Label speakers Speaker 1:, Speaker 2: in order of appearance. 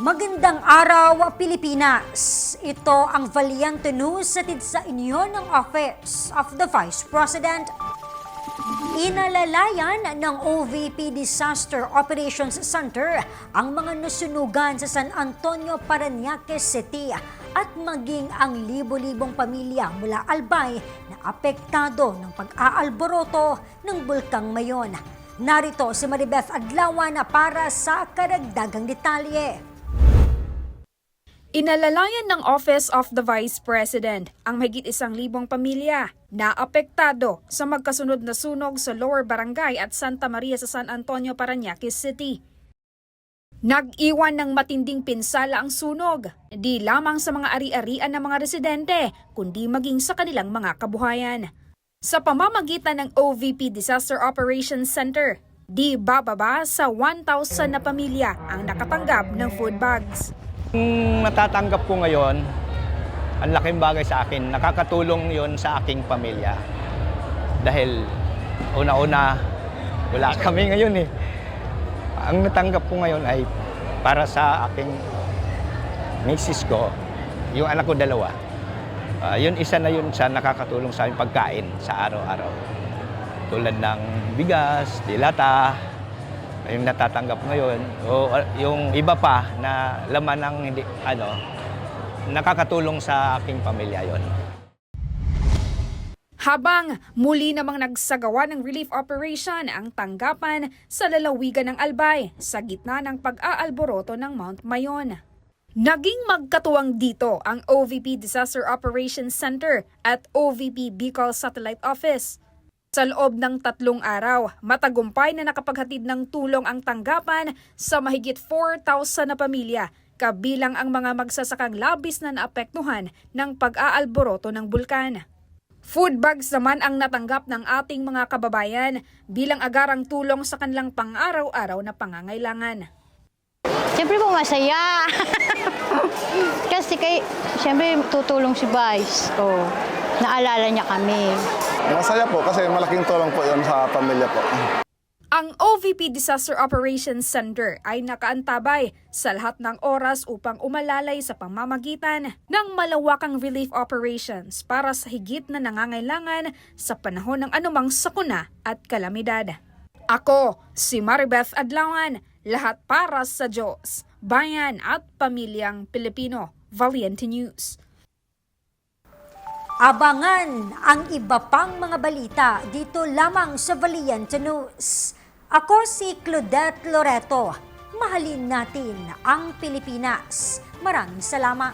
Speaker 1: Magandang araw, Pilipinas! Ito ang Valiente News hatid sa inyo ng Office of the Vice President. Inalalayan ng OVP Disaster Operations Center ang mga nasunugan sa San Antonio, Parañaque City at maging ang libo-libong pamilya mula Albay na apektado ng pag-aalboroto ng Bulkang Mayon. Narito si Maribeth Adlawan para sa karagdagang detalye.
Speaker 2: Inalalayan ng Office of the Vice President ang mahigit 1,000 pamilya na apektado sa magkasunod na sunog sa Lower Barangay at Santa Maria sa San Antonio, Parañaque City. Nag-iwan ng matinding pinsala ang sunog, di lamang sa mga ari-arian ng mga residente, kundi maging sa kanilang mga kabuhayan. Sa pamamagitan ng OVP Disaster Operations Center, di bababa sa 1,000 na pamilya ang nakatanggap ng food bags.
Speaker 3: Yung natatanggap ko ngayon, ang laking bagay sa akin, nakakatulong yon sa aking pamilya. Dahil una-una, wala kami ngayon eh. Ang natanggap ko ngayon ay para sa aking misis ko, yung anak ko 2. Yun isa na yun sa nakakatulong sa aming pagkain sa araw-araw. Tulad ng bigas, dilata, yung natatanggap ngayon, o yung iba pa na laman ng hindi, nakakatulong sa aking pamilya yon.
Speaker 2: Habang muli namang nagsagawa ng relief operation ang tanggapan sa lalawigan ng Albay sa gitna ng pag-aalboroto ng Mount Mayon. Naging magkatuwang dito ang OVP Disaster Operations Center at OVP Bicol Satellite Office. Sa loob ng 3 araw, matagumpay na nakapaghatid ng tulong ang tanggapan sa mahigit 4,000 na pamilya, kabilang ang mga magsasakang labis na naapektuhan ng pag-aalboroto ng bulkan. Food bags naman ang natanggap ng ating mga kababayan bilang agarang tulong sa kanilang pang-araw-araw na pangangailangan.
Speaker 4: Siyempre po masaya. Kasi siyempre tutulong si Vice. Naalala niya kami.
Speaker 5: Masaya po kasi malaking tulong po yun sa pamilya po.
Speaker 2: Ang OVP Disaster Operations Center ay nakaantabay sa lahat ng oras upang umalalay sa pamamagitan ng malawakang relief operations para sa higit na nangangailangan sa panahon ng anumang sakuna at kalamidad. Ako, si Maribeth Adlawan, lahat para sa Diyos, bayan at pamilyang Pilipino. Valiente News.
Speaker 1: Abangan ang iba pang mga balita dito lamang sa Valiente News. Ako si Claudette Loreto. Mahalin natin ang Pilipinas. Maraming salamat.